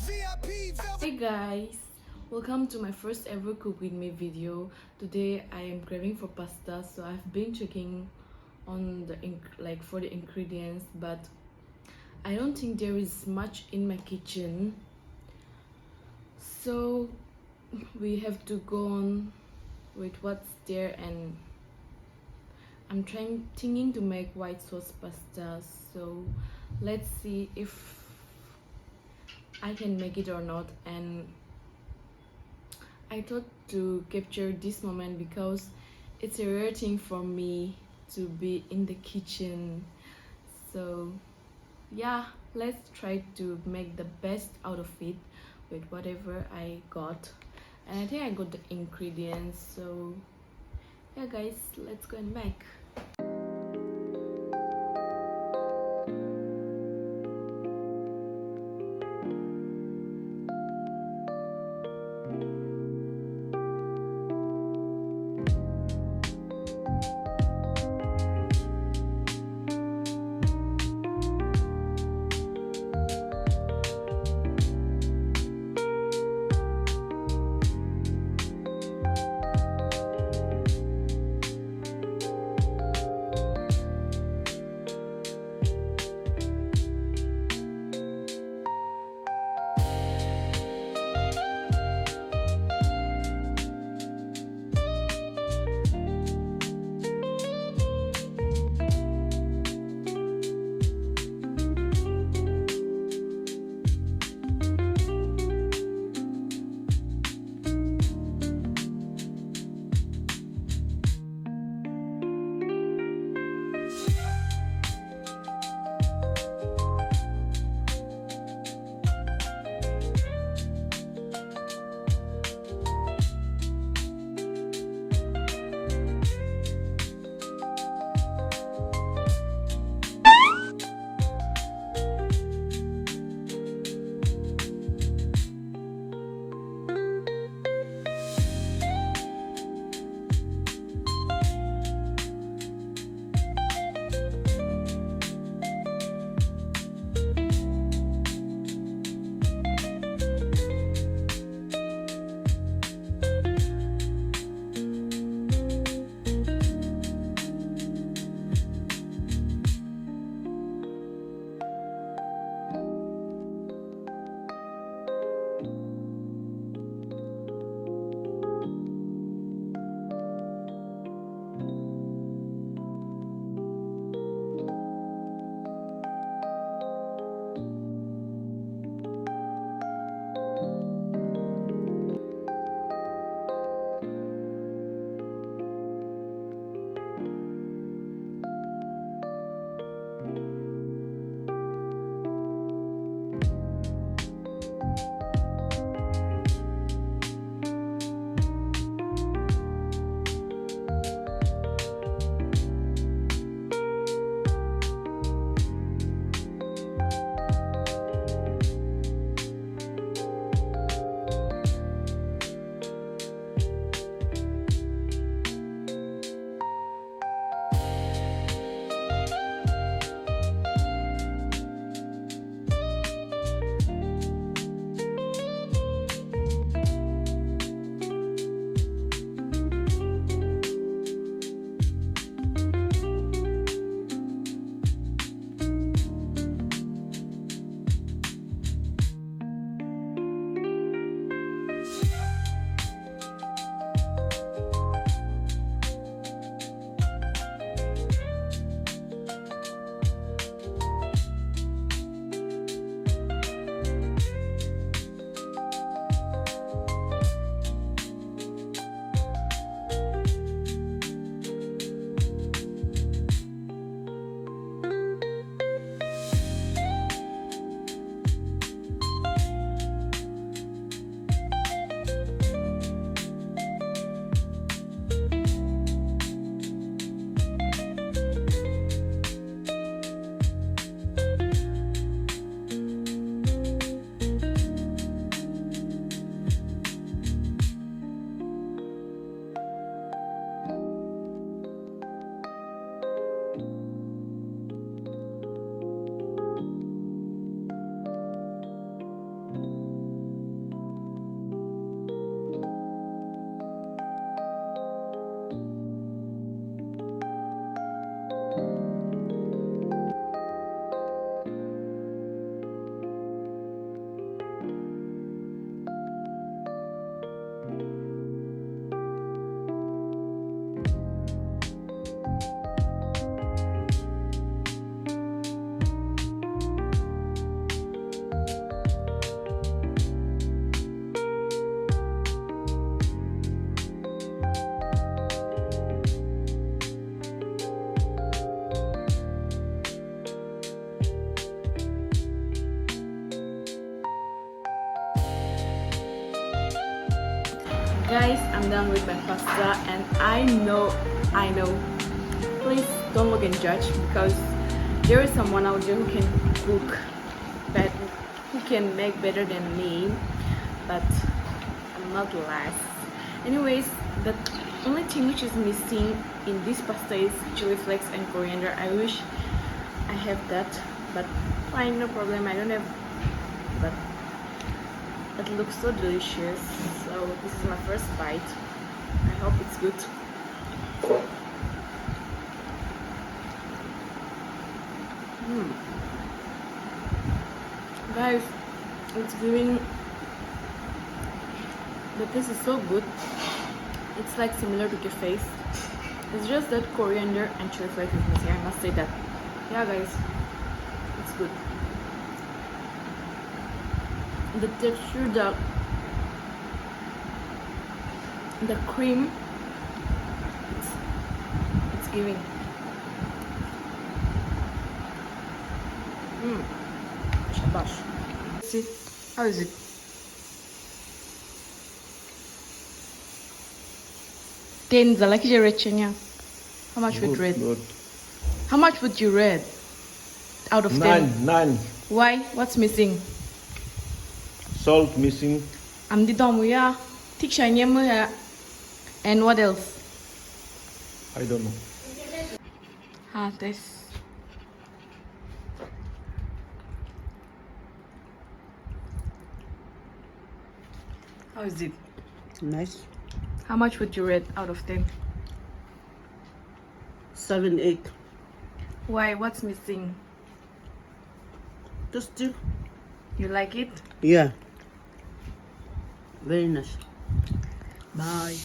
Hey guys, welcome to my first ever cook with me video. Today I am craving for pasta, so I've been checking on the for the ingredients, but I don't think there is much in my kitchen, so we have to go on with what's there. And I'm thinking to make white sauce pasta, so let's see if I can make it or not. And I thought to capture this moment because it's a rare thing for me to be in the kitchen. So yeah, let's try to make the best out of it with whatever I got. And I think I got the ingredients, so yeah guys, let's go and make. Guys, I'm done with my pasta, and I know, please don't look and judge, because there is someone out there who can cook but who can make better than me, but I'm not last. Anyways, the only thing which is missing in this pasta is chili flakes and coriander. I wish I have that, but fine, no problem, I don't have, but it looks so delicious. So this is my first bite. I hope it's good. Guys, it's giving, the taste is so good. It's like similar to cafes. It's just that coriander and chili flakes is missing, I must say that. Yeah guys, it's good. The texture, the cream, it's giving. Shabash. See, how is it? Ten, zalaki rechenya. How much would you rate? Good. How much would you rate out of 10? 9. Why? What's missing? Salt missing. I'm the domuya. Tik shanya. And what else? I don't know. This. How is it? Nice. How much would you rate out of 10? 7, 8. Why? What's missing? Tasty. You like it? Yeah. Very nice. Bye.